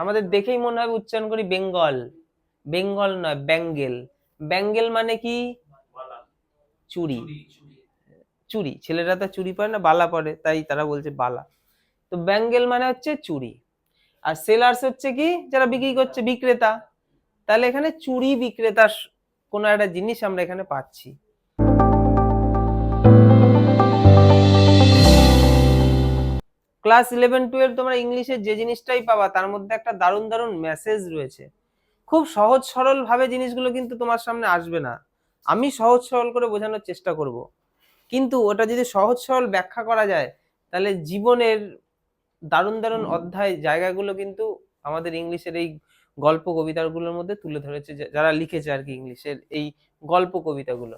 আমাদের দেখেই মনে হবে উচ্চারণ করি বেঙ্গল, বেঙ্গল নয় ব্যাঙ্গেল। ব্যাঙ্গেল মানে কি? চুড়ি। চুড়ি, ছেলেরা তো চুড়ি পরে না, বালা পরে, তাই তারা বলছে বালা। তো ব্যাঙ্গেল মানে হচ্ছে চুড়ি। আর সেলার্স হচ্ছে কি? যারা বিক্রি করছে, বিক্রেতা। তাহলে এখানে চুড়ি বিক্রেতা কোনো একটা জিনিস আমরা এখানে পাচ্ছি। ক্লাস 11-12 তোমরা ইংলিশে যে জিনিসটাই পাবা তার মধ্যে একটা দারুণ দারুণ মেসেজ রয়েছে। খুব সহজ সরল ভাবে জিনিসগুলো কিন্তু তোমার সামনে আসবে না, আমি সহজ সরল করে বোঝানোর চেষ্টা করব। কিন্তু ওটা যদি সহজ সরল ব্যাখ্যা করা যায়, তাহলে জীবনের দারুণ দারুণ অধ্যায় জায়গাগুলো কিন্তু আমাদের ইংলিশের এই গল্প কবিতাগুলোর মধ্যে তুলে ধরেছে, যারা লিখেছে আর কি ইংলিশের এই গল্প কবিতাগুলো।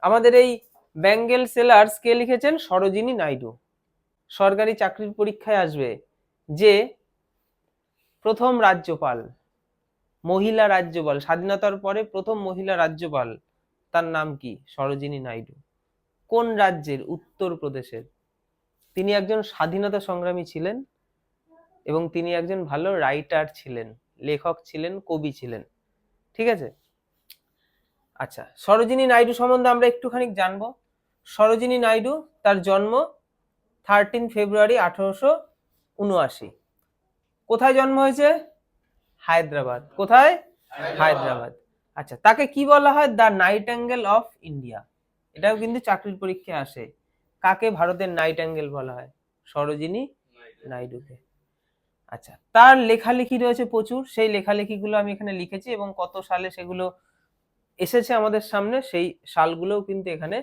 আমাদের এই ব্যাঙ্গেল সেলার্স কে লিখেছেন? সরোজিনী নাইডু। সরকারি চাকরির পরীক্ষায় আসবে যে প্রথম রাজ্যপাল, মহিলা রাজ্যপাল, স্বাধীনতার পরে প্রথম মহিলা রাজ্যপাল, তার নাম কি? সরোজিনী নাইডু। কোন রাজ্যের? উত্তরপ্রদেশের। তিনি একজন স্বাধীনতা সংগ্রামী ছিলেন এবং তিনি একজন ভালো রাইটার ছিলেন, লেখক ছিলেন, কবি ছিলেন। ঠিক আছে। আচ্ছা, সরোজিনী নাইডু সম্বন্ধে আমরা একটুখানি জানবো। সরোজিনী নাইডু, তার জন্ম 13 ফেব্রুয়ারি 1879। কোথায় জন্ম হয়েছে? হায়দ্রাবাদ। কোথায়? হায়দ্রাবাদ। আচ্ছা, তাকে কি বলা হয়? The Nightingale of India. এটাও কিন্তু চাকরির পরীক্ষায় আসে। কাকে ভারতের নাইটেঙ্গেল বলা হয়? সরোজিনী নাইডুকে। আচ্ছা, তার লেখালেখি রয়েছে প্রচুর, সেই লেখালেখিগুলো আমি এখানে লিখেছি এবং কত সালে সেগুলো এসেছে আমাদের সামনে সেই সালগুলোও কিন্তু এখানে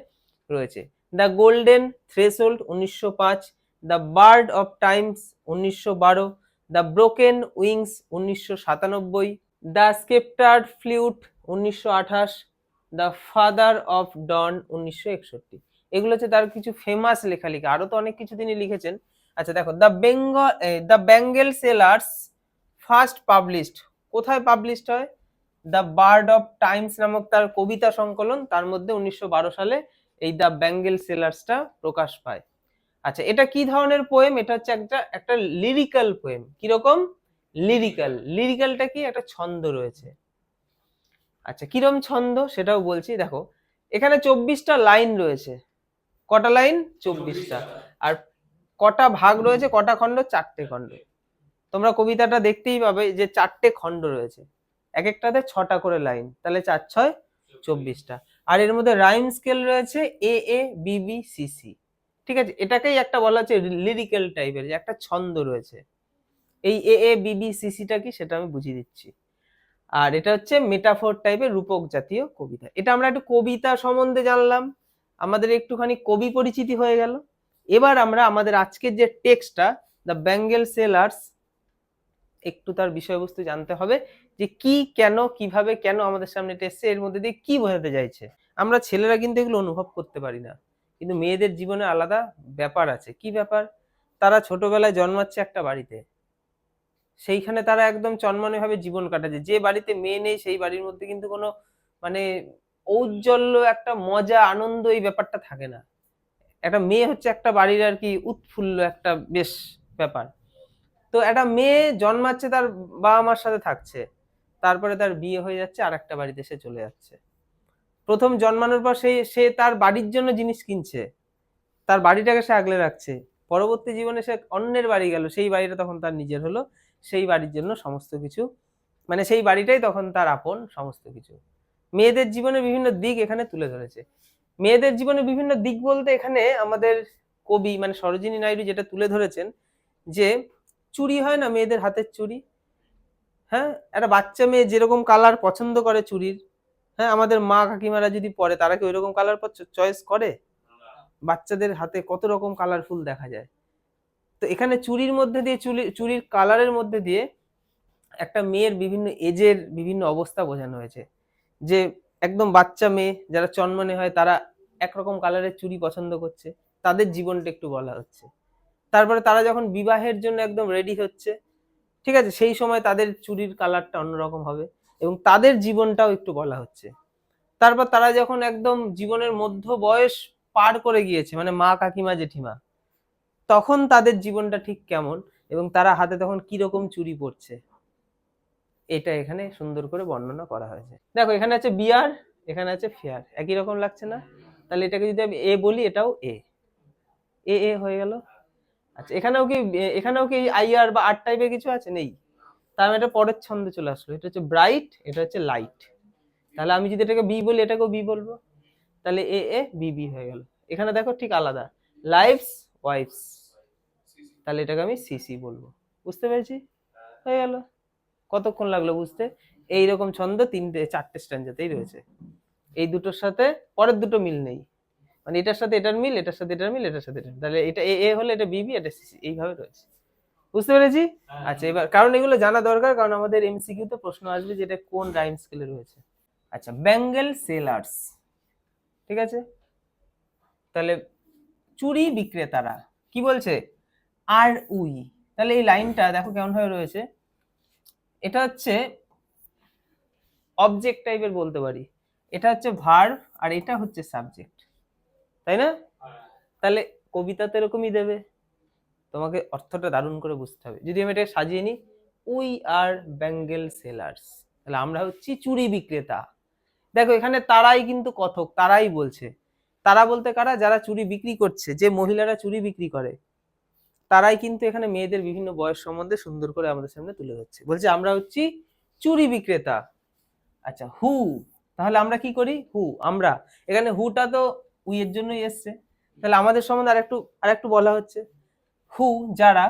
রয়েছে। The golden threshold 1905, the bird of times 1912, the broken wings 1997, the sceptred flute 1928, the father of dawn 1961। এগুলো হচ্ছে তার কিছু ফেমাস লেখালেখি, আরো তো অনেক কিছু তিনি লিখেছেন। আচ্ছা দেখো, the bangle sellers first published, কোথায় পাবলিশড হয়? দ্য বার্ড অফ টাইমস নামক তার কবিতা সংকলন, তার মধ্যে 1912 সালে এই দ্য বেঙ্গল সেলার্সটা প্রকাশ পায়। আচ্ছা, এটা কি ধরনের পোয়েম? এটা হচ্ছে একটা লিরিক্যাল পোয়েম। কিরকম? লিরিক্যাল। লিরিক্যালটা কি? একটা ছন্দ রয়েছে। আচ্ছা, কিরম ছন্দ সেটাও বলছি। দেখো, এখানে 24টা লাইন রয়েছে। কটা লাইন? 24টা। আর কটা ভাগ রয়েছে? কটা খণ্ড? 4টে খণ্ড। তোমরা কবিতাটা দেখতেই পাবে যে 4টে খণ্ড রয়েছে, এক একটাতে 6টা করে লাইন, তাহলে 4 6 24টা। আর এর মধ্যে রাইম স্কেল রয়েছে এ A B B C C. ঠিক আছে, এটাকেই একটা বলা হচ্ছে লিরিক্যাল টাইপের, যে একটা ছন্দ রয়েছে। এই এ এ বি বি সি সিটা কি সেটা আমি বুঝিয়ে দিচ্ছি। আর এটা হচ্ছে মেটাফোর টাইপের, রূপক জাতীয় কবিতা। এটা আমরা একটু কবিতা সম্বন্ধে জানলাম, আমাদের একটুখানি কবি পরিচিতি হয়ে গেল। এবার আমরা আমাদের আজকের যে টেক্সটটা দ্য বেঙ্গল সেলার্স, একটু তার বিষয়বস্তু জানতে হবে, যে কি, কেন, কিভাবে, কেন আমাদের সামনে এটা এসছে, এর মধ্যে দিয়ে কি বোঝাতে চাইছে। আমরা ছেলেরা কিন্তু এগুলো অনুভব করতে পারি না, কিন্তু মেয়েদের জীবনে আলাদা ব্যাপার আছে। কি ব্যাপার? তারা ছোটবেলায় জন্মাচ্ছে একটা বাড়িতে, সেইখানে তারা একদম চনমনে ভাবে জীবন কাটাচ্ছে। যে বাড়িতে মেয়ে নেই সেই বাড়ির মধ্যে কিন্তু কোনো মানে ঔজ্জ্বল্য, একটা মজা, আনন্দ, এই ব্যাপারটা থাকে না। একটা মেয়ে হচ্ছে একটা বাড়ির আর কি উৎফুল্ল একটা বেশ ব্যাপার। তো একটা মেয়ে জন্মাচ্ছে, তার বাবা মার সাথে থাকছে, তারপরে তার বিয়ে হয়ে যাচ্ছে, আর একটা বাড়িতে সে চলে যাচ্ছে। প্রথম জন্মানোর পর সে সে তার বাড়ির জন্য জিনিস কিনছে, তার বাড়িটাকে সে আগলে রাখছে। পরবর্তী জীবনে সে অন্যের বাড়ি গেল, সেই বাড়িটা তখন তার নিজের হলো, সেই বাড়ির জন্য সমস্ত কিছু, মানে সেই বাড়িটাই তখন তার আপন সমস্ত কিছু। মেয়েদের জীবনের বিভিন্ন দিক এখানে তুলে ধরেছে। মেয়েদের জীবনের বিভিন্ন দিক বলতে এখানে আমাদের কবি মানে সরোজিনী নাইডু যেটা তুলে ধরেছেন, যে চুড়ি হয় না, মেয়েদের হাতের চুড়ি, হ্যাঁ, একটা বাচ্চা মেয়ে যেরকম কালার পছন্দ করে চুড়ির, হ্যাঁ, আমাদের মা কাকিমারা যদি পরে, তারা কি ওইরকম কালার চয়েস করে? বাচ্চাদের হাতে কত রকম কালারফুল দেখা যায়। তো এখানে চুড়ির মধ্যে দিয়ে, চুড়ির কালারের মধ্যে দিয়ে একটা মেয়ের বিভিন্ন এজের বিভিন্ন অবস্থা বোঝানো হয়েছে। যে একদম বাচ্চা মেয়ে যারা চনমনে হয়, তারা একরকম কালারের চুড়ি পছন্দ করছে, তাদের জীবনটা একটু বলা হচ্ছে। তারপরে তারা যখন বিবাহের জন্য একদম রেডি হচ্ছে, ঠিক আছে, সেই সময় তাদের চুড়ির কালারটা অন্যরকম হবে এবং তাদের জীবনটাও একটু বলা হচ্ছে। তারপর তারা যখন একদম জীবনের মধ্য বয়স পার করে গিয়েছে, মানে মা কাকিমা জেঠিমা, তখন তাদের জীবনটা ঠিক কেমন এবং তারা হাতে তখন কিরকম চুড়ি পরছে, এটা এখানে সুন্দর করে বর্ণনা করা হয়েছে। দেখো এখানে আছে বিয়ার, এখানে আছে ফেয়ার, একই রকম লাগছে না? তাহলে এটাকে যদি আমি এ বলি, এটাও এ, এ এ হয়ে গেল। আচ্ছা এখানেও কি আই আর বা আর টাইপের কিছু আছে? নেই। তার মানে এটা পরের ছন্দে চলে আসলো। এটা হচ্ছে ব্রাইট, এটা হচ্ছে লাইট। তাহলে আমি যদি এটাকে বি বলি, এটাকেও বি বলবো। তাহলে এ এ বি বি হয়ে গেল। এখানে দেখো ঠিক আলাদা, লাইফস ওয়াইফস, তাহলে এটাকে আমি সিসি বলবো। বুঝতে পেরেছি? হয়ে গেল। কতক্ষণ লাগলো বুঝতে? এইরকম ছন্দ 3-4টে স্ট্যান্ডাতেই রয়েছে। এই দুটোর সাথে পরের দুটো মিল নেই, মানে এটার সাথে এটার মিল, এটার সাথে এটার মিল, এটার সাথে এটার মিল। তাহলে এটা এ এ হলে এটা বিবি, এটা সিসি, এইভাবে রয়েছে। বুঝতে পেরেছি? আচ্ছা এবার, কারণ এগুলো জানা দরকার, কারণ আমাদের এমসিকিউ তে প্রশ্ন আসবে যে এটা কোন রাইম স্কেলে রয়েছে। আচ্ছা, ব্যাঙ্গেল সেলার্স, ঠিক আছে? তাহলে চুরি বিক্রেতারা কি বলছে? আর উই। তাহলে এই লাইনটা দেখো কেমন ভাবে রয়েছে। এটা হচ্ছে অবজেক্ট টাইপের বলতে পারি, এটা হচ্ছে ভার্ব আর এটা হচ্ছে সাবজেক্ট, তাই না? তাহলে কবিতা তো এরকমই দেবে, তোমাকে অর্থটা দারুণ করে বুঝতে হবে। যদি আমি এটা সাজিয়ে নিই, উই আর ব্যাঙ্গেল সেলার্স, তাহলে আমরা হচ্ছি চুরি বিক্রেতা। দেখো এখানে তারাই কিন্তু কথক, তারাই বলছে। তারা বলতে কারা? যারা চুরি বিক্রি করছে, যে মহিলারা চুরি বিক্রি করে, তারাই কিন্তু এখানে মেয়েদের বিভিন্ন বয়স সম্বন্ধে সুন্দর করে আমাদের সামনে তুলে ধরছে। বলছে আমরা হচ্ছি চুরি বিক্রেতা। আচ্ছা হু, তাহলে আমরা কি করি? হু, আমরা। এখানে হুটা তো উই এর জন্যই এসছে, তাহলে আমাদের সম্বন্ধে আরেকটু বলা হচ্ছে। হু, যারা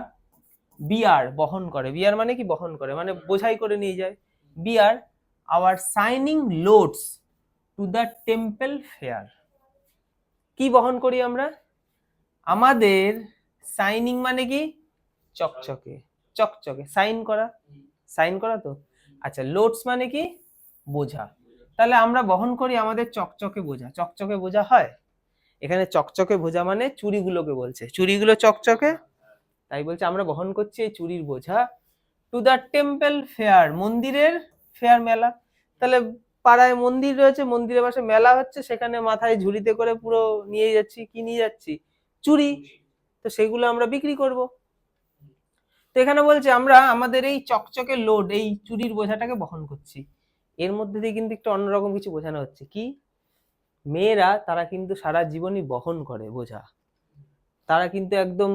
বিয়ার বহন করে, বিয়ার মানে কি? বহন করে, মানে বোঝাই করে নিয়ে যায়। Bear our shining loads to the temple fair. কি বহন করি আমরা? আমাদের সাইনিং মানে কি? চকচকে, চকচকে সাইন করা, সাইন করা তো। আচ্ছা লোডস মানে কি? বোঝা। তাহলে আমরা বহন করি আমাদের চকচকে বোঝা। চকচকে বোঝা হয়, এখানে চকচকে বোঝা মানে চুরিগুলোকে বলছে, চুরিগুলো চকচকে, তাই বলছে আমরা বহন করছি এই চুরির বোঝা টু দ্য টেম্পল ফেয়ার, মন্দিরের ফেয়ার, মেলা। তাহলে পাড়ায় মন্দির রয়েছে, মন্দিরের পাশে মেলা হচ্ছে, সেখানে মাথায় ঝুড়িতে করে পুরো নিয়ে যাচ্ছি, কি নিয়ে যাচ্ছি? চুরি। তো সেগুলো আমরা বিক্রি করব। তো এখানে বলছে আমরা আমাদের এই চকচকে লোড, এই চুরির বোঝাটাকে বহন করছি। এর মধ্যে দিয়ে কিন্তু একটু অন্যরকম কিছু বোঝানো হচ্ছে। কি? মেয়েরা তারা কিন্তু সারা জীবনই বহন করে বোঝা, তারা কিন্তু একদম,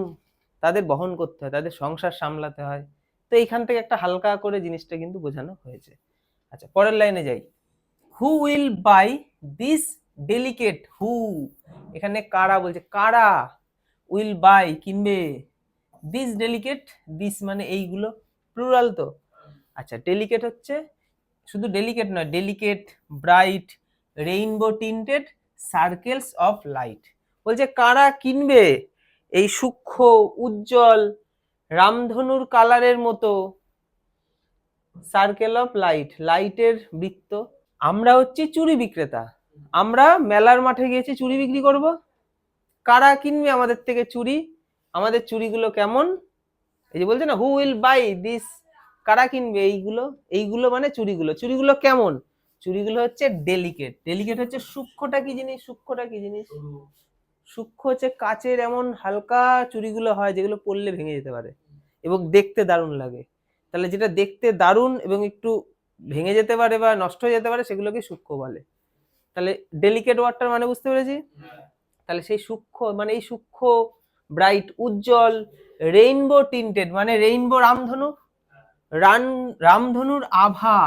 তাদের বহন করতে হয়, তাদের সংসার সামলাতে হয়। তো এইখান থেকে একটা হালকা করে জিনিসটা কিন্তু বোঝানো হয়েছে। আচ্ছা পরের লাইনে যাই। Who will buy this delicate, who, এখানে কারা বলছে, কারা উইল বাই কিনবে, দিস ডেলিকেট, দিস মানে এইগুলো, প্লুরাল তো। আচ্ছা ডেলিকেট হচ্ছে শুধু ডেলিকেট নয়, delicate, bright, rainbow tinted circles of light. বলছে কারা কিনবে এই সূক্ষ্ম উজ্জ্বল রামধনুর কালারের মতো সার্কেল অফ লাইট, লাইটের বৃত্ত। আমরা হচ্ছি চুরি বিক্রেতা, আমরা মেলার মাঠে গিয়েছি চুরি বিক্রি করব। কারা কিনবে আমাদের থেকে চুরি? আমাদের চুরিগুলো কেমন? এই যে বলছে না, হু উইল বাই দিস, কারা কিনবে এইগুলো? এইগুলো মানে চুরিগুলো, চুরিগুলো কেমন? চুরিগুলো হচ্ছে ডেলিকেট। ডেলিকেট হচ্ছে সূক্ষ্মটা কি জিনিস? সূক্ষ্মটা কি জিনিস? সূক্ষ্ম হচ্ছে কাচের এমন হালকা চুরিগুলো হয় যেগুলো পড়লে ভেঙে যেতে পারে এবং দেখতে দারুণ লাগে। তাহলে যেটা দেখতে দারুণ এবং একটু ভেঙে যেতে পারে বা নষ্ট হয়ে যেতে পারে, সেগুলোকে সূক্ষ্ম বলে। তাহলে ডেলিকেট ওয়ার্ডটার মানে বুঝতে পেরেছি? তাহলে সেই সূক্ষ্ম মানে এই সূক্ষ্ম, ব্রাইট, উজ্জ্বল, রেইনবো টিন্টেড মানে রেইনবো, রামধনু, রামধনুর আভা,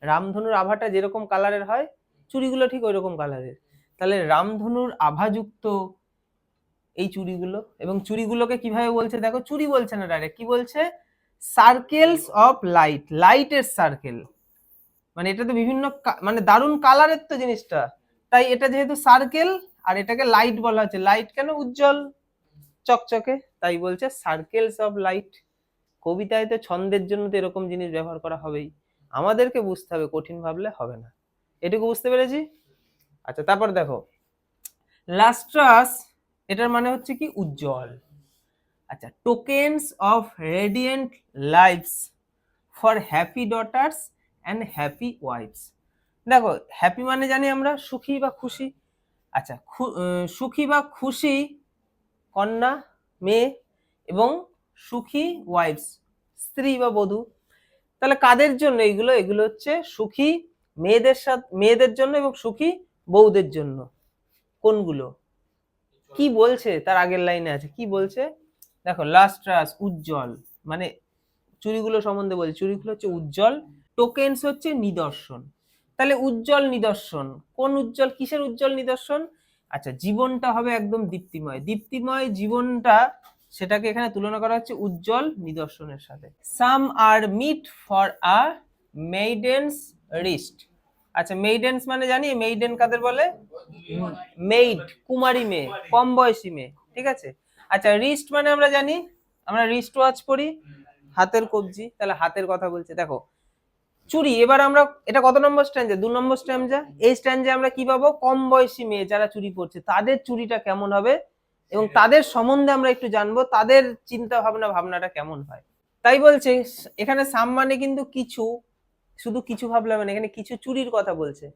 রামধনুর আভাটা যেরকম কালারের হয়, চুড়িগুলো ঠিক ওই রকম কালারের। তাহলে রামধনুর আভাযুক্ত এই চুড়িগুলো, এবং চুড়িগুলোকে কিভাবে বলছে দেখো, চুড়ি বলছে না ডাইরেক্ট, কি বলছে? সার্কেলস অফ লাইট, লাইটের সার্কেল, মানে এটা তো বিভিন্ন মানে দারুণ কালারের তো জিনিসটা, তাই এটা যেহেতু সার্কেল আর এটাকে লাইট বলা হচ্ছে। লাইট কেন? উজ্জ্বল চকচকে, তাই বলছে সার্কেলস অফ লাইট। কবিতায় তো ছন্দের জন্য তো এরকম জিনিস ব্যবহার করা হবেই, আমাদেরকে বুঝতে হবে, কঠিন ভাবলে হবে না। এটুকু বুঝতে পেরেছি? আচ্ছা তারপর দেখো লাস্ট্রাস, এটার মানে হচ্ছে কি? উজ্জ্বল। আচ্ছা tokens of radiant lives for happy daughters and happy wives. দেখো হ্যাপি মানে জানি আমরা সুখী বা খুশি। আচ্ছা সুখী বা খুশি কন্যা, মেয়ে, এবং সুখী ওয়াইফস, স্ত্রী বা বধূ। তাহলে কাদের জন্য এইগুলো? এগুলো হচ্ছে সুখী মেয়েদের জন্য এবং সুখী বউদের জন্য। কোনগুলো? কি বলছে তার আগের লাইনে আছে, কি বলছে দেখো, লাস্ট্রাস উজ্জ্বল, মানে চুড়িগুলো সম্বন্ধে বলছে, চুড়িগুলো হচ্ছে উজ্জ্বল, টোকেনস হচ্ছে নিদর্শন। তাহলে উজ্জ্বল নিদর্শন, কোন উজ্জ্বল, কিসের উজ্জ্বল নিদর্শন? আচ্ছা, জীবনটা হবে একদম দীপ্তিময়, দীপ্তিময় জীবনটা, সেটাকে এখানে তুলনা করা হচ্ছে উজ্জ্বল নিদর্শনের সাথে। সাম আর meet for a maidens wrist. আচ্ছা, মেইডেন্স মানে জানি, মেইডেন কাদের বলে? মেইড, কুমারী মেয়ে, কম বয়সী মেয়ে, ঠিক আছে। আচ্ছা, রিস্ট মানে আমরা জানি, আমরা রিস্ট ওয়াচ পরি, হাতের কবজি, তাহলে হাতের কথা বলছে। দেখো চুরি, এবার আমরা, এটা কত নম্বর স্ট্যান্ডে? 2 নম্বর স্ট্যান্ডে। এই স্ট্যান্ডে আমরা কি পাবো? কম বয়সী মেয়ে যারা চুরি করছে তাদের চুরিটা কেমন হবে এবং তাদের সম্বন্ধে আমরা একটু জানবো, তাদের চিন্তা ভাবনাটা কেমন হয়। তাই বলছে এখানে সাম মানে কিন্তু কিছু, শুধু কিছু ভাবলে মানে এখানে কিছু চুরির কথা বলছে,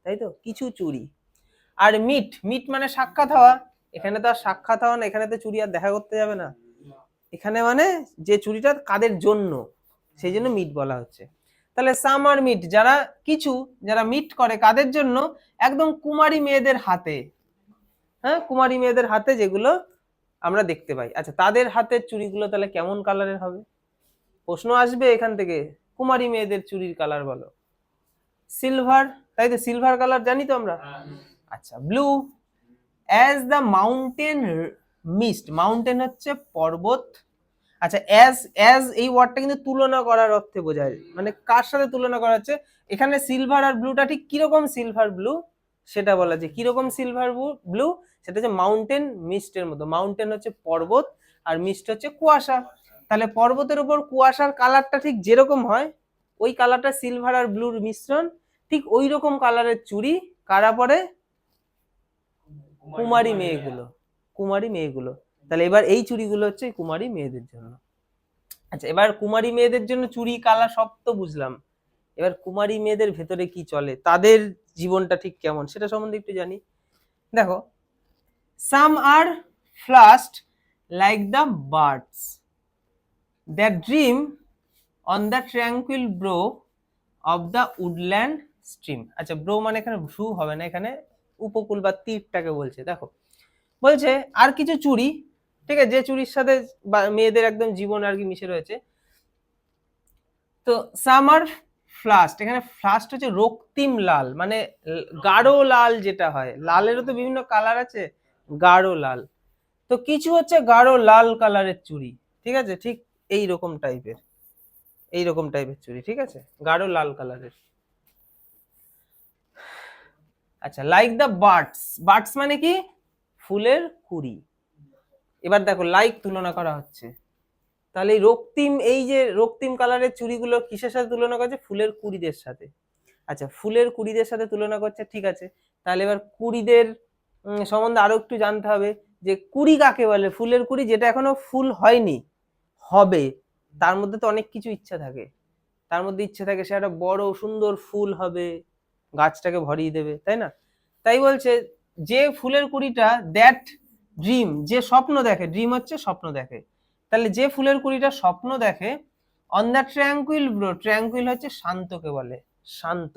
তাই তো, কিছু চুরি। আর মিট, মিট মানে সাক্ষাৎ হওয়া, এখানে তো আর সাক্ষাৎ হওয়া না, এখানে তো চুরি আর দেখা করতে যাবে না, এখানে মানে যে চুরিটা কাদের জন্য, সেই জন্য মিট বলা হচ্ছে। তাহলে সাম আর মিট, যারা কিছু, যারা মিট করে কাদের জন্য? একদম কুমারী মেয়েদের হাতে, হ্যাঁ, কুমারী মেয়েদের হাতে যেগুলো আমরা দেখতে পাই। আচ্ছা, তাদের হাতের চুড়িগুলো তাহলে কেমন কালারের হবে? প্রশ্ন আসবে এখান থেকে, কুমারী মেয়েদের চুড়ির কালার বলো। সিলভার, তাই তো, সিলভার কালার জানি তো আমরা। আচ্ছা, blue as the mountain mist, mountain হচ্ছে পর্বত। আচ্ছা, অ্যাজ, অ্যাজ এই ওয়ার্ডটা কিন্তু তুলনা করার অর্থে বোঝায়, মানে কার সাথে তুলনা করা হচ্ছে এখানে? সিলভার আর ব্লুটা ঠিক কিরকম সিলভার ব্লু সেটা বলা, যে কিরকম সিলভার ব্লু, সেটা হচ্ছে মাউন্টেন মিস্টের মতো। মাউন্টেন হচ্ছে পর্বত আর মিস্ট হচ্ছে কুয়াশা। তাহলে পর্বতের উপর কুয়াশার কালারটা ঠিক যেরকম হয়, ওই কালারটা সিলভার আর ব্লুর মিশ্রণ, ঠিক ওই রকম কালারের চুড়ি কারা পরে? কুমারী মেয়েগুলো, কুমারী মেয়েগুলো। তাহলে এবার এই চুড়িগুলো হচ্ছে কুমারী মেয়েদের জন্য। আচ্ছা, এবার কুমারী মেয়েদের জন্য চুড়ি কালার সব তো বুঝলাম, এবার কুমারী মেয়েদের ভেতরে কি চলে, তাদের জীবনটা ঠিক কেমন সেটা সম্বন্ধে একটু জানি। দেখো, some are flushed like the birds that dream on the tranquil brow of the woodland stream. আচ্ছা, ব্রো মানে এখানে ভ্রু হবে না, এখানে উপকূল বা তীরটাকে বলছে। দেখো বলছে আর কিছু চুড়ি, ঠিক আছে, যে চুড়ির সাথে মেয়েদের একদম জীবন আর কি মিশে রয়েছে। তো সামার ফ্লাস্ট, এখানে ফ্লাস্ট হচ্ছে রক্তিম লাল, মানে গাঢ় লাল যেটা হয়, লালেরও তো বিভিন্ন কালার আছে, গাঢ় লাল। তো কিছু হচ্ছে গাঢ় লাল কালারের চুড়ি, ঠিক আছে, ঠিক এইরকম টাইপের, এইরকম টাইপের চুড়ি, ঠিক আছে, গাঢ় লাল কালারের। আচ্ছা, লাইক দ্য বার্ডস, বার্ডস মানে কি? ফুলের কুড়ি। এবার দেখো লাইক তুলনা করা হচ্ছে, তাহলে রক্তিম, এই যে রক্তিম কালারের চুড়িগুলো কিসের সাথে তুলনা করছে? ফুলের কুড়িদের সাথে। আচ্ছা, ফুলের কুড়িদের সাথে তুলনা করছে, ঠিক আছে। তাহলে এবার কুড়িদের সম্বন্ধে আরো একটু জানতে হবে, যে কুড়ি কাকে বলে? ফুলের কুড়ি যেটা এখনো ফুল হয়নি, হবে, তার মধ্যে তো অনেক কিছু ইচ্ছা থাকে, তার মধ্যে ইচ্ছে থাকে সে একটা বড় সুন্দর ফুল হবে, গাছটাকে ভরিয়ে দেবে, তাই না? তাই বলছে যে ফুলের কুড়িটা, দ্যাট ড্রিম, যে স্বপ্ন দেখে, ড্রিম হচ্ছে স্বপ্ন দেখে, তাহলে যে ফুলের কুড়িটা স্বপ্ন দেখে, on the tranquil bro, tranquil হচ্ছে শান্তকে বলে, শান্ত।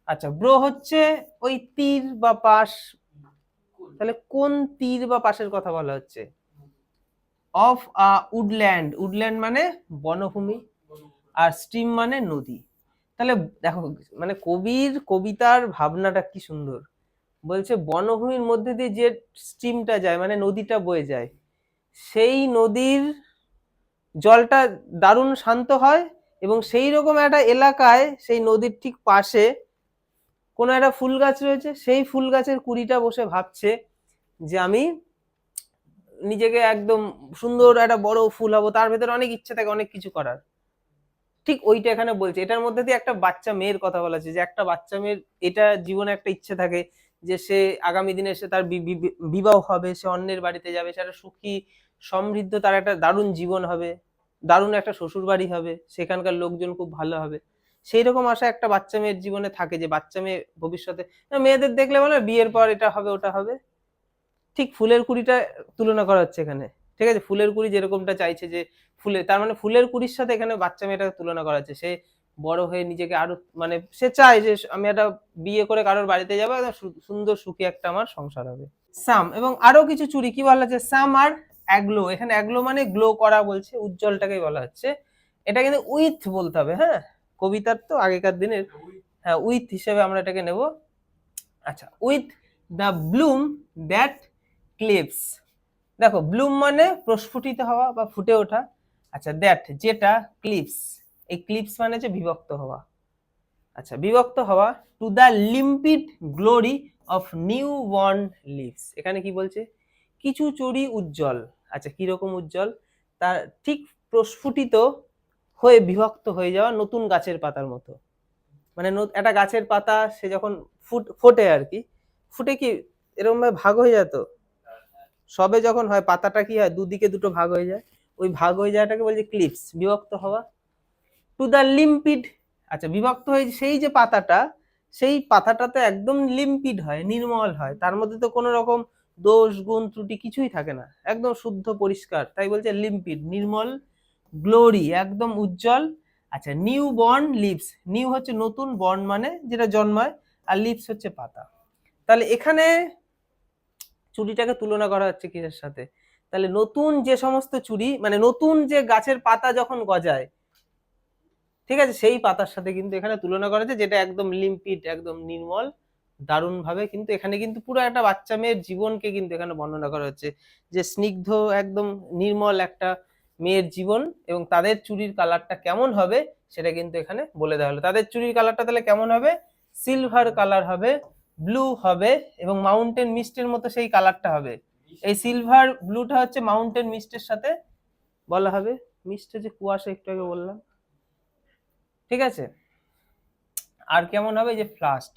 আচ্ছা, ব্রো হচ্ছে ওই তীর বা পাশ, তাহলে কোন তীর বা পাশের কথা বলা হচ্ছে? অফ আ উডল্যান্ড, উডল্যান্ড মানে বনভূমি, আর স্ট্রিম মানে নদী। তাহলে দেখো, মানে কবির কবিতার ভাবনাটা কি সুন্দর, বলছে বনভূমির মধ্যে দিয়ে যে স্ট্রিমটা যায়, মানে নদীটা বয়ে যায়, সেই নদীর জলটা দারুণ শান্ত হয়, এবং সেই রকম একটা এলাকায়, সেই নদীর ঠিক পাশে কোনো একটা ফুল গাছ রয়েছে, সেই ফুল গাছের কুড়িটা বসে ভাবছে যে আমি নিজেকে একদম সুন্দর একটা বড় ফুল হবো, তার ভেতরে অনেক ইচ্ছা থাকে, অনেক কিছু করার। ঠিক ওইটা এখানে বলছে, এটার মধ্যে দিয়ে একটা বাচ্চা মেয়ের কথা বলা আছে, যে একটা বাচ্চা মেয়ের এটা জীবনে একটা ইচ্ছে থাকে, যে সে আগামী দিনে সে তার বিবাহ হবে, সে অন্যের বাড়িতে যাবে, সে একটা সুখী সমৃদ্ধ, তার একটা দারুণ জীবন হবে, দারুণ একটা শ্বশুর বাড়ি হবে, সেখানকার লোকজন খুব ভালো হবে, সেই রকম আশা একটা বাচ্চা মেয়ের জীবনে থাকে, যে বাচ্চা মেয়ে ভবিষ্যতে, মেয়েদের দেখলে বলে বিয়ের পর এটা হবে ওটা হবে, ঠিক ফুলের কুড়িটা তুলনা করা হচ্ছে এখানে, ঠিক আছে, ফুলের কুড়ি যেরকমটা চাইছে যে ফুলে, তার মানে ফুলের কুড়ির সাথে এখানে বাচ্চা মেয়েটাকে তুলনা করা হচ্ছে। সে বড় হয়ে নিজেকে আরো মানে সে চায় যে আমি একটা বিয়ে করে কারোর বাড়িতে যাবো, একটা সুন্দর সুখী একটা আমার সংসার হবে। সাম এবং আরো কিছু চুড়ি কি বলা হচ্ছে, সাম আর অ্যাগ্লো, এখানে অ্যাগ্লো মানে গ্লো করা বলছে, উজ্জ্বলটাকেই বলা হচ্ছে। এটা কিন্তু উইথ বলতে হবে, হ্যাঁ, কবিতার তো আগেকার দিনের, হ্যাঁ উইথ হিসেবে আমরা এটাকে নেব। আচ্ছা, with the bloom that clips, দেখো ব্লুম মানে প্রস্ফুটিত হওয়া বা ফুটে ওঠা। আচ্ছা, দ্যাট যেটা, ক্লিপস, এই ক্লিপস মানে যে বিভক্ত হওয়া। আচ্ছা, বিভক্ত হওয়া to the limpid glory of new born leaves, এখানে কি বলছে, কিছু চুড়ি উজ্জ্বল। আচ্ছা, কিরকম উজ্জ্বল, তার ঠিক প্রস্ফুটিত হয়ে বিভক্ত হয়ে যাওয়া নতুন গাছের পাতার মতো। মানে একটা গাছের পাতা সে যখন ফোটে আর কি, ফুটে কি এরকম ভাবে ভাগ হয়ে যায়, তো সবে যখন হয় পাতাটা কি হয়, দুদিকে দুটো ভাগ হয়ে যায়, ওই ভাগ হয়ে যাওয়াটাকে বলছে ক্লিপস, বিভক্ত হওয়া। টু দ্য লিম্পিড, আচ্ছা বিভক্ত হয়ে সেই যে পাতাটা, সেই পাতাটাতে একদম লিম্পিড হয়, নির্মল হয়, তার মধ্যে তো কোনো রকম দোষ গুণ ত্রুটি কিছুই থাকে না, একদম শুদ্ধ পরিষ্কার, তাই বলছে লিম্পিড, নির্মল, গ্লোরি একদম উজ্জ্বল। আচ্ছা, নিউ বর্ন লিভস, নিউ হচ্ছে নতুন, বর্ন মানে যেটা জন্মায়, আর লিভস হচ্ছে পাতা। তাহলে এখানে চুড়িটাকে তুলনা করা হচ্ছে কিসের সাথে, তাহলে নতুন যে সমস্ত চুড়ি মানে নতুন যে গাছের পাতা যখন গজায়, ঠিক আছে, সেই পাতার সাথে কিন্তু এখানে তুলনা করা হচ্ছে, যেটা একদম লিম্পিড, একদম নির্মল, দারুণ ভাবে কিন্তু এখানে কিন্তু পুরো একটা বাচ্চা মেয়ের জীবনকে কিন্তু এখানে বর্ণনা করা হচ্ছে, যে স্নিগ্ধ একদম নির্মল একটা মেয়ের জীবন, এবং তাদের চুড়ির কালারটা কেমন হবে সেটা কিন্তু এখানে বলে দেওয়া হলো। তাদের চুড়ির কালারটা তাহলে কেমন হবে, সিলভার কালার হবে, ব্লু হবে, এবং মাউন্টেন মিস্টের মতো সেই কালারটা হবে। এই সিলভার ব্লুটা হচ্ছে মাউন্টেন মিস্টের সাথে বলা হবে, মিস্ট হচ্ছে কুয়াশা, একটু আগে বললাম, ঠিক আছে। আর কেমন হবে, যে ফ্লাস্ট,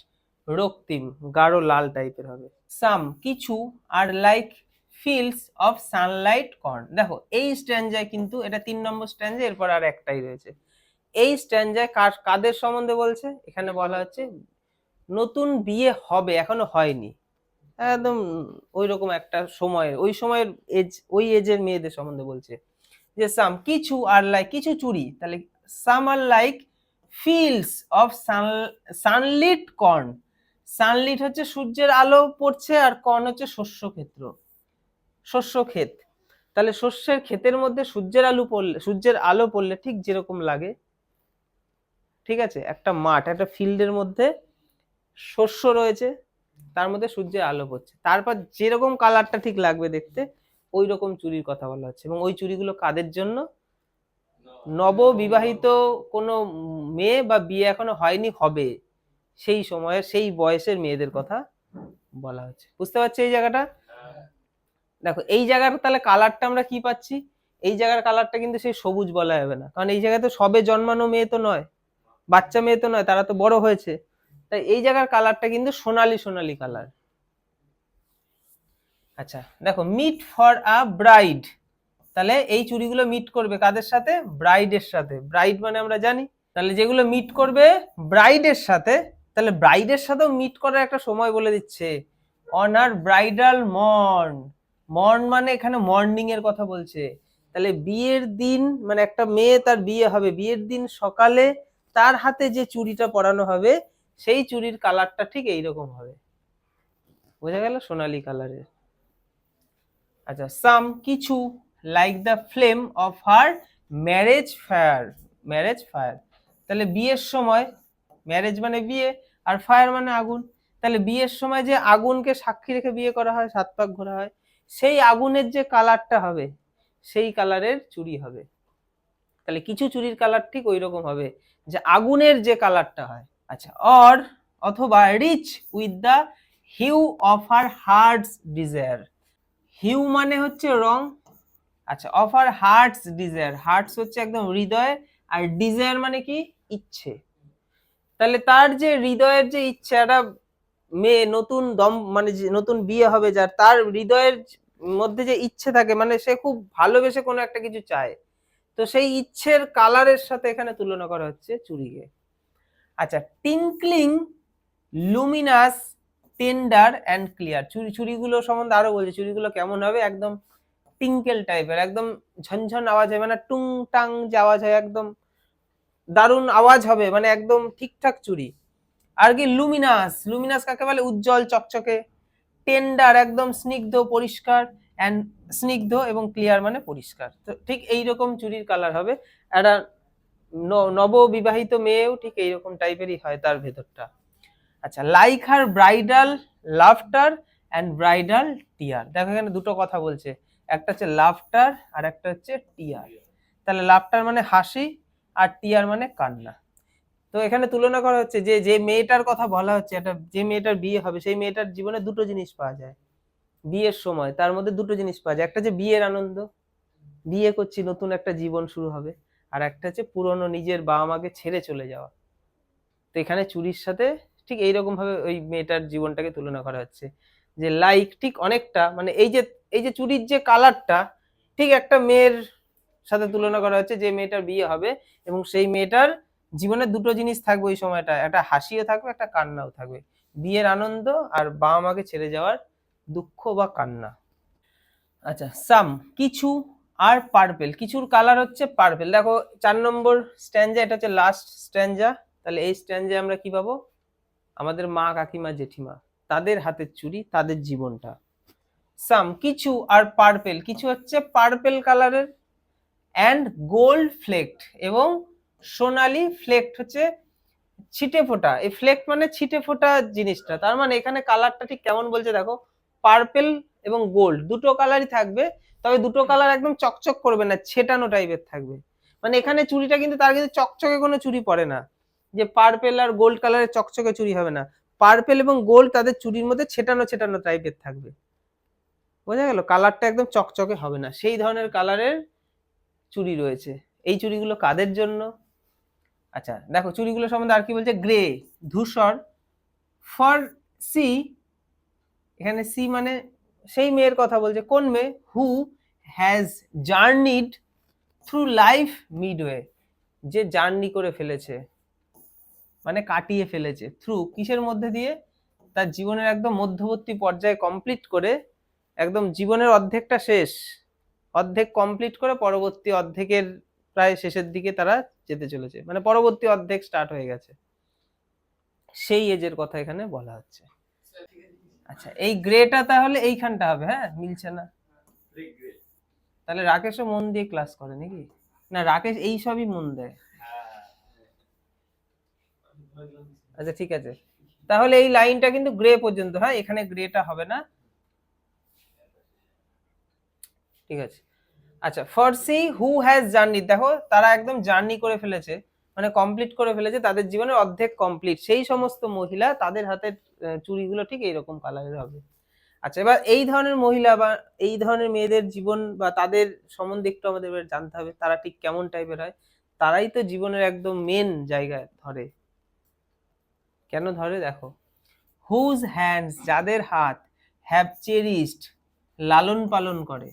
রক্তিম, গাঢ় লাল টাইপের হবে। সাম কিছু, are like fields of sunlight corn, দেখো এই স্ট্যান্ডায় কিন্তু এটা 3 নম্বর স্ট্যান্ডা, এরপর আর একটাই রয়েছে। এই স্ট্যান্ডায় কাদের সম্বন্ধে বলছে, এখানে বলা হচ্ছে নতুন বিয়ে হবে, এখনো হয়নি, একদম ওই রকম একটা সময়ের, ওই সময়ের এজ, ওই এজের মেয়েদের সম্বন্ধে বলছে। যে সাম কিছু, আর লাইক কিছু চুড়ি, তাহলে some are like fields of sunlit corn, sunlit হচ্ছে সূর্যের আলো পড়ছে, আর কর্ন হচ্ছে শস্য ক্ষেত্র, শস্য ক্ষেত। তাহলে শস্যের ক্ষেতের মধ্যে সূর্যের আলো পড়লে ঠিক যেরকম লাগে, ঠিক আছে, একটা মাঠ, একটা ফিল্ডের মধ্যে শস্য রয়েছে, তার মধ্যে সূর্যের আলো পড়ছে, তারপর যেরকম কালারটা ঠিক লাগবে দেখতে, ওই রকম চুড়ির কথা বলা হচ্ছে। এবং ওই চুড়িগুলো কাদের জন্য, নববিবাহিত কোনো মেয়ে বা বিয়ে এখনো হয়নি, হবে, সেই সময়ে সেই বয়সের মেয়েদের কথা বলা হচ্ছে। বুঝতে পারছি এই জায়গাটা, দেখো এই জায়গার তাহলে কালারটা আমরা কি পাচ্ছি, এই জায়গার কালারটা কিন্তু সেই সবুজ বলা যাবে না, কারণ এই জায়গায় তো সবে জন্মানো মেয়ে তো নয়, বাচ্চা মেয়ে তো নয়, তারা তো বড় হয়েছে, তাই এই জায়গার কালারটা কিন্তু সোনালি সোনালি কালার। আচ্ছা দেখো, মিট ফর আ ব্রাইড, তাহলে এই চুড়িগুলো মিট করবে কাদের সাথে, ব্রাইডের সাথে, ব্রাইড মানে আমরা জানি, তাহলে যেগুলো মিট করবে ব্রাইডের সাথে, তাহলে ব্রাইডের সাথেও মিট করার একটা সময় বলে দিচ্ছে, on her bridal morn, morn মানে এখানে মর্নিং এর কথা বলছে, তাহলে বিয়ের দিন মানে একটা মেয়ে তার বিয়ে হবে, বিয়ের দিন সকালে তার হাতে যে চুড়িটা পরানো হবে, সেই চুড়ির কালারটা ঠিক এইরকম হবে, বোঝা গেল, সোনালী কালারের। আচ্ছা, সাম কিছু, like the flame of her marriage fire, marriage fire, তাহলে বিয়ের সময়, ম্যারেজ মানে বিয়ে, আর ফায়ার মানে আগুন, তাহলে বিয়ের সময় যে আগুনকে সাক্ষী রেখে বিয়ে করা হয়, 7 পাক ঘোরা হয়, সেই আগুনের যে কালারটা হবে, সেই কালারের চুড়ি হবে। তাহলে কিছু চুড়ির কালার ঠিক ওই রকম হবে, যে আগুনের যে কালারটা হয়। আচ্ছা, অর অথবা rich with the hue of her heart's desire, hue মানে হচ্ছে রং, আচ্ছা, of her heart's desire, heart's হচ্ছে একদম হৃদয়, আর ডিজায়ার মানে কি, ইচ্ছে, তাহলে তার যে হৃদয়ের যে ইচ্ছে, একটা মেয়ে নতুন দম মানে নতুন বিয়ে হবে যার, তার হৃদয়ের মধ্যে যে ইচ্ছে থাকে, মানে সে খুব ভালোবেসে কোনো একটা কিছু চায়, তো সেই ইচ্ছের কালারের সাথে এখানে তুলনা করা হচ্ছে চুড়িকে। আচ্ছা, টিঙ্কলিং, লুমিনাস, টেন্ডার অ্যান্ড ক্লিয়ার, চুড়িগুলো সম্বন্ধে আরো বলছে, চুড়িগুলো কেমন হবে, একদম টিঙ্কেল টাইপের, একদম ঝনঝন আওয়াজ হয়, মানে টুং টাং যে আওয়াজ হয়, একদম দারুণ আওয়াজ হবে, মানে একদম ঠিকঠাক চুড়ি। আর কি লুমিনাস, লুমিনাস কাকে বলে? উজ্জ্বল চকচকে। টেন্ডার, একদম স্নিগ্ধ পরিষ্কার, অ্যান্ড স্নিগ্ধ এবং ক্লিয়ার মানে পরিষ্কার। তো ঠিক এইরকম চুড়ির কালার হবে। একটা নববিবাহিত মেয়েও ঠিক এইরকম টাইপেরই হয় তার ভেতরটা। আচ্ছা, like her bridal laughter and bridal tear. দেখো এখানে দুটো কথা বলছে, একটা হচ্ছে লাফটার আর একটা হচ্ছে টিয়ার। তাহলে লাফটার মানে হাসি আর টিয়ার মানে কান্না। তো এখানে তুলনা করা হচ্ছে যে যে মেয়েটার কথা বলা হচ্ছে, এটা যে মেয়েটার বিয়ে হবে সেই মেয়েটার জীবনে দুটো জিনিস পাওয়া যায় বিয়ের সময়। তার মধ্যে দুটো জিনিস পাওয়া যায়, একটা যে বিয়ের আনন্দ, বিয়ে করছি নতুন একটা জীবন শুরু হবে, আর একটা হচ্ছে পুরনো নিজের বাবা মাকে ছেড়ে চলে যাওয়া। তো এখানে চুরির সাথে ঠিক এইরকম ভাবে ওই মেয়েটার জীবনটাকে তুলনা করা হচ্ছে, যে লাইক ঠিক অনেকটা, মানে এই যে চুরির যে কালারটা ঠিক একটা মেয়ের সাথে তুলনা করা হচ্ছে যে মেয়েটার বিয়ে হবে, এবং সেই মেয়েটার জীবনে দুটো জিনিস থাকবে ওই সময়টা, একটা হাসিও থাকবে একটা কান্নাও থাকবে, বিয়ের আনন্দ আর বাবা মাকে ছেড়ে যাওয়ার দুঃখ বা কান্না। আচ্ছা, সাম কিছু আর পার্পেল, কিছুর কালার হচ্ছে পার্পেল। দেখো 4 নম্বর স্ট্যান্জা, এটা হচ্ছে লাস্ট স্ট্যান্জা। তাহলে এই স্ট্যান্জা আমরা কি পাবো? আমাদের মা কাকিমা জেঠিমা তাদের হাতের চুড়ি, তাদের জীবনটা। সাম কিছু আর পার্পেল, কিছু হচ্ছে পার্পেল কালারের, অ্যান্ড গোল্ড ফ্লেক্ট এবং সোনালি ফ্লেক্ট হচ্ছে ছিটে ফোটা। এই ফ্লেক্ট মানে ছিটে ফোটা জিনিসটা, তার মানে এখানে কালারটা ঠিক কেমন বলছে দেখো, পার্পেল এবং গোল্ড দুটো কালারই থাকবে, তবে দুটো কালার একদম চকচক করবে না, ছেটানো টাইপের থাকবে। মানে এখানে চুড়িটা কিন্তু তার কিন্তু চকচকে কোনো চুড়ি পরে না, যে পার্পেল আর গোল্ড কালারের চকচকে চুড়ি হবে না। পার্পেল এবং গোল্ড তাদের চুড়ির মধ্যে ছেটানো ছেটানো টাইপের থাকবে, বোঝা গেল? কালারটা একদম চকচকে হবে না, সেই ধরনের কালারের চুড়ি রয়েছে। এই চুড়িগুলো কাদের জন্য? আচ্ছা দেখো চুড়িগুলো সম্বন্ধে আর কি বলছে, গ্রে ধূসর, ফর সি, এখানে সি মানে সেই মেয়ের কথা বলছে, কোন মেয়ে? Who has journeyed through life midway, যে জার্নি করে ফেলেছে মানে কাটিয়ে ফেলেছে, থ্রু কিসের মধ্যে দিয়ে? তার জীবনের একদম মধ্যবর্তী পর্যায়ে কমপ্লিট করে, একদম জীবনের অর্ধেকটা শেষ, অর্ধেক কমপ্লিট করে পরবর্তী অর্ধেকের প্রায় শেষের দিকে তারা যেতে চলেছে, মানে পরবর্তী অর্ধেক স্টার্ট হয়ে গেছে, সেই এজের কথা এখানে বলা হচ্ছে। আচ্ছা এই গ্রেটা তাহলে এইখানটা হবে, হ্যাঁ মিলছে না, তাহলে রাকেশও মন দিয়ে ক্লাস করে নাকি? না রাকেশ এই সবই মন দেয়। আচ্ছা ঠিক আছে, তাহলে এই লাইনটা কিন্তু গ্রে পর্যন্ত, হ্যাঁ এখানে গ্রেটা হবে না, ঠিক আছে। আচ্ছা for she who has journey, দেখো তারা একদম জার্নি করে ফেলেছে, মানে কমপ্লিট করে ফেলেছে, তাদের জীবনের অর্ধেক কমপ্লিট, সেই সমস্ত মহিলা তাদের হাতের চুড়িগুলো ঠিক এইরকম কালারের হবে। আচ্ছা এবার এই ধরনের মহিলা বা এই ধরনের মেয়েদের জীবন বা তাদের সম্বন্ধে একটু আমাদের এবার জানতে হবে, তারা ঠিক কেমন টাইপের হয়। তারাই তো জীবনের একদম মেন জায়গায় ধরে। কেন ধরে দেখো, হুজ হ্যান্ডস, যাদের হাত, হ্যাভ চেরিশড, লালন পালন করে,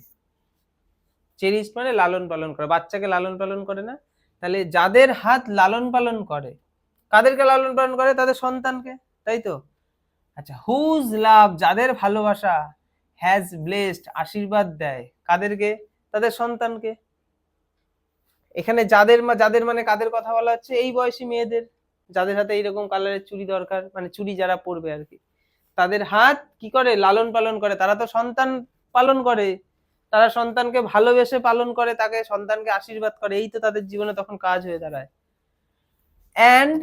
চেরিশড মানে লালন পালন করে, বাচ্চাকে লালন পালন করে না, তাহলে যাদের হাত লালন পালন করে, কাদেরকে লালন পালন করে? তাদের সন্তানকে, তাই তো। আচ্ছা হুজ লাভ, যাদের ভালোবাসা, হ্যাজ ব্লেসড, আশীর্বাদ দেয়, কাদেরকে? তাদের সন্তানকে। এখানে যাদের মানে কাদের কথা বলা হচ্ছে? এই বয়সী মেয়েদের, যাদের হাতে এইরকম কালারের চুড়ি দরকার, মানে চুড়ি যারা পরবে আর কি, তাদের হাত কি করে? লালন পালন করে, তারা তো সন্তান পালন করে, তারা সন্তানকে ভালোবেসে পালন করে, তাকে সন্তানকে আশীর্বাদ করে, এই তো তাদের জীবনে তখন কাজ হয়ে দাঁড়ায়। And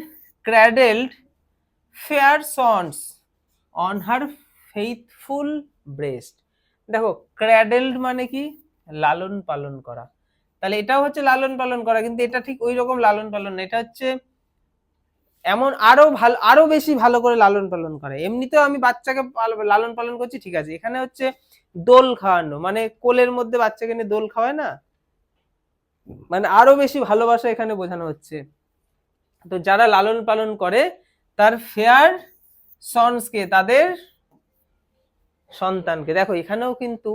cradled fair sons on her faithful breast. দেখো ক্র্যাডেলড মানে কি? লালন পালন করা, তাহলে এটাও হচ্ছে লালন পালন করা, কিন্তু এটা ঠিক ওই রকম লালন পালন না, এটা হচ্ছে এমন আরো ভালো, আরো বেশি ভালো করে লালন পালন করে। এমনিতেও আমি বাচ্চাকে লালন পালন করছি ঠিক আছে, এখানে হচ্ছে দোল খাওয়ানো, মানে কোলের মধ্যে বাচ্চাকে নিয়ে দোল খাওয়ায় না, মানে আরো বেশি ভালোবাসা এখানে বোঝানো হচ্ছে। তো যারা লালন পালন করে তার ফেয়ার সন্সকে, তাদের সন্তানকে, দেখো এখানেও কিন্তু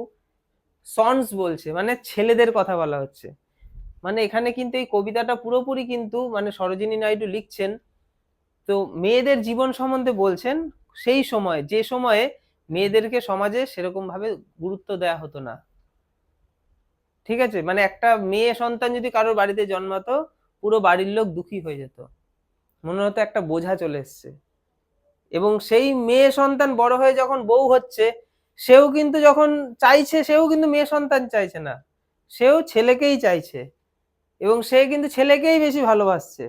সন্স বলছে, মানে ছেলেদের কথা বলা হচ্ছে, মানে এখানে কিন্তু এই কবিতাটা পুরোপুরি কিন্তু মানে সরোজিনী নাইডু লিখছেন তো মেয়েদের জীবন সম্বন্ধে বলছেন, সেই সময় যে সময়ে মেয়েদেরকে সমাজে সেরকম ভাবে গুরুত্ব দেওয়া হতো না, ঠিক আছে, মানে একটা মেয়ে সন্তান যদি কারোর বাড়িতে জন্মাতো, পুরো বাড়ির লোক দুঃখী হয়ে যেত, মনে হতো একটা বোঝা চলে এসছে। এবং সেই মেয়ে সন্তান বড় হয়ে যখন বউ হচ্ছে, সেও কিন্তু যখন চাইছে, সেও কিন্তু মেয়ে সন্তান চাইছে না, সেও ছেলেকেই চাইছে, এবং সে কিন্তু ছেলেকেই বেশি ভালোবাসছে।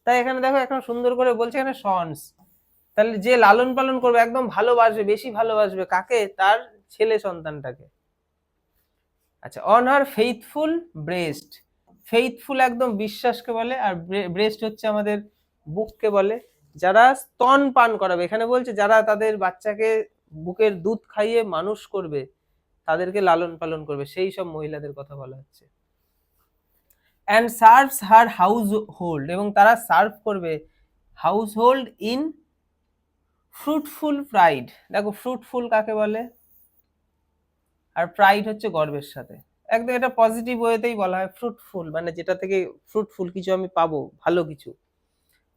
তাই এখানে দেখো এখন সুন্দর করে বলছে এখানে সন্স, তাহলে যে লালন পালন করবে একদম ভালোবাসবে, বেশি ভালোবাসবে কাকে, তার ছেলে সন্তানটাকে। আচ্ছা, on her faithful breast, faithful একদম বিশ্বাসকে বলে, আর ব্রেস্ট হচ্ছে আমাদের বুককে বলে। যারা স্তন পান করাবে, এখানে বলছে যারা তাদের বাচ্চাকে বুকের দুধ খাইয়ে মানুষ করবে, তাদেরকে লালন পালন করবে, সেই সব মহিলাদের কথা বলা হচ্ছে। And serves her house hold, এবং তারা সার্ভ করবে house hold in fruitful pride. দেখো ফ্রুটফুল কাকে বলে, আর প্রাইড হচ্ছে গর্বের সাথে। একদম এটা পজিটিভ ওয়েতেই বলা হয়, ফ্রুটফুল মানে যেটা থেকে ফ্রুটফুল কিছু আমি পাবো, ভালো কিছু।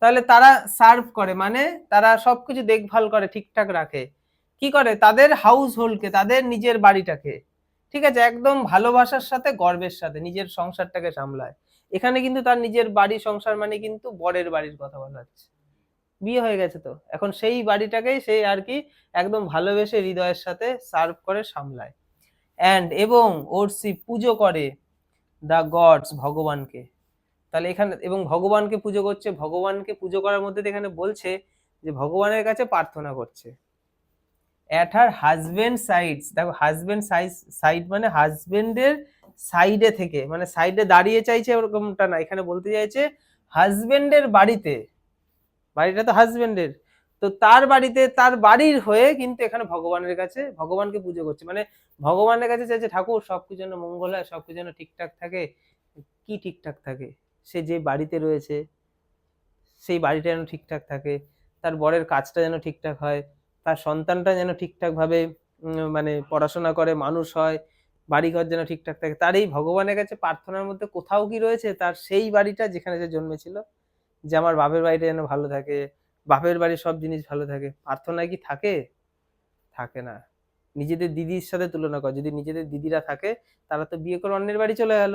তাহলে তারা সার্ভ করে মানে তারা সবকিছু দেখভাল করে, ঠিকঠাক রাখে। কি করে, তাদের হাউস হোল্ডকে, তাদের নিজের বাড়িটাকে, ঠিক আছে, একদম ভালোবাসার সাথে গর্বের সাথে নিজের সংসারটাকে সামলায়। এখানে কিন্তু তার নিজের বাড়ি সংসার মানে কিন্তু বরের বাড়ির কথা বলা হচ্ছে, বিয়ে হয়ে গেছে তো এখন সেই বাড়িটাকেই সেই আর কি একদম ভালোবেসে হৃদয়ের সাথে সার্ভ করে সামলায়। অ্যান্ড এবং ওরসি পুজো করে দ্য গডস, ভগবানকে। তাহলে এখানে এবং ভগবানকে পুজো করছে, ভগবানকে পুজো করার মধ্যে এখানে বলছে যে ভগবানের কাছে প্রার্থনা করছে। অ্যাট হার হাজবেন্ড সাইডস, দেখো হাজবেন্ড সাইড মানে হাজবেন্ডের সাইডে থেকে, মানে সাইডে দাঁড়িয়ে চাইছে ওরকমটা না, এখানে বলতে চাইছে হাজবেন্ডের বাড়িতে, বাড়িটা তো হাজবেন্ডের, তো তার বাড়িতে, তার বাড়ির হয়ে কিন্তু এখানে ভগবানের কাছে, ভগবানকে পুজো করছে, মানে ভগবানের কাছে চাইছে ঠাকুর সবকিছু যেন মঙ্গল হয়, সবকিছু যেন ঠিকঠাক থাকে। কি ঠিকঠাক থাকে, সে যে বাড়িতে রয়েছে সেই বাড়িটা যেন ঠিকঠাক থাকে, তার বরের কাজটা যেন ঠিকঠাক হয়, তার সন্তানটা যেন ঠিকঠাক ভাবে মানে পড়াশোনা করে, মানুষ হয়, বাড়িঘর যেন ঠিকঠাক থাকে। তার এই ভগবানের কাছে প্রার্থনার মধ্যে কোথাও কি রয়েছে তার সেই বাড়িটা যেখানে সে জন্মেছিল, যে আমার বাপের বাড়িটা যেন ভালো থাকে, বাপের বাড়ির সব জিনিস ভালো থাকে, প্রার্থনায় কি থাকে? থাকে না। নিজেদের দিদির সাথে তুলনা কর, যদি নিজেদের দিদিরা থাকে, তারা তো বিয়ে করে অন্যের বাড়ি চলে গেল,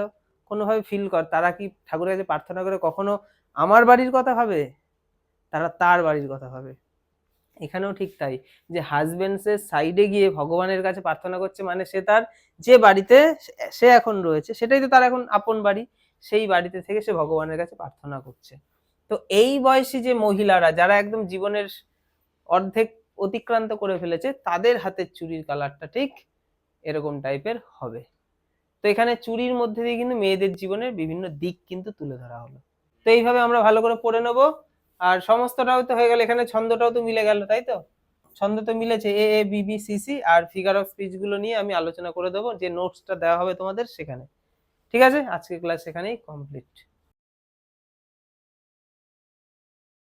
কোনোভাবে ফিল কর, তারা কি ঠাকুরের কাছে প্রার্থনা করে কখনো আমার বাড়ির কথা ভাবে? তারা তার বাড়ির কথা ভাবে। এখানেও ঠিক তাই, যে হাজবেন্ডসের সাইডে গিয়ে ভগবানের কাছে প্রার্থনা করছে, মানে সে তার যে বাড়িতে সে এখন রয়েছে সেটাই তো তার এখন আপন বাড়ি, সেই বাড়িতে থেকে সে ভগবানের কাছে প্রার্থনা করছে। তো এই বয়সী যে মহিলারা যারা একদম জীবনের অর্ধেক অতিক্রান্ত করে ফেলেছে, তাদের হাতের চুড়ির কালারটা ঠিক এরকম টাইপের হবে। তো এখানে চুড়ির মধ্যে দিয়ে কিন্তু মেয়েদের জীবনের বিভিন্ন দিক কিন্তু তুলে ধরা হলো। তো এইভাবে আমরা ভালো করে পড়ে নেবো। আর সমস্তটাও তো হয়ে গেল, এখানে ছন্দটাও তো মিলে গেল, তাই তো? ছন্দ তো মিলেছে, A A B B C C, আর ফিগার অফ স্পিচ গুলো নিয়ে আমি আলোচনা করে দেবো যে নোটসটা দেওয়া হবে তোমাদের সেখানে। ঠিক আছে, আজকে ক্লাস এখানেই কমপ্লিট।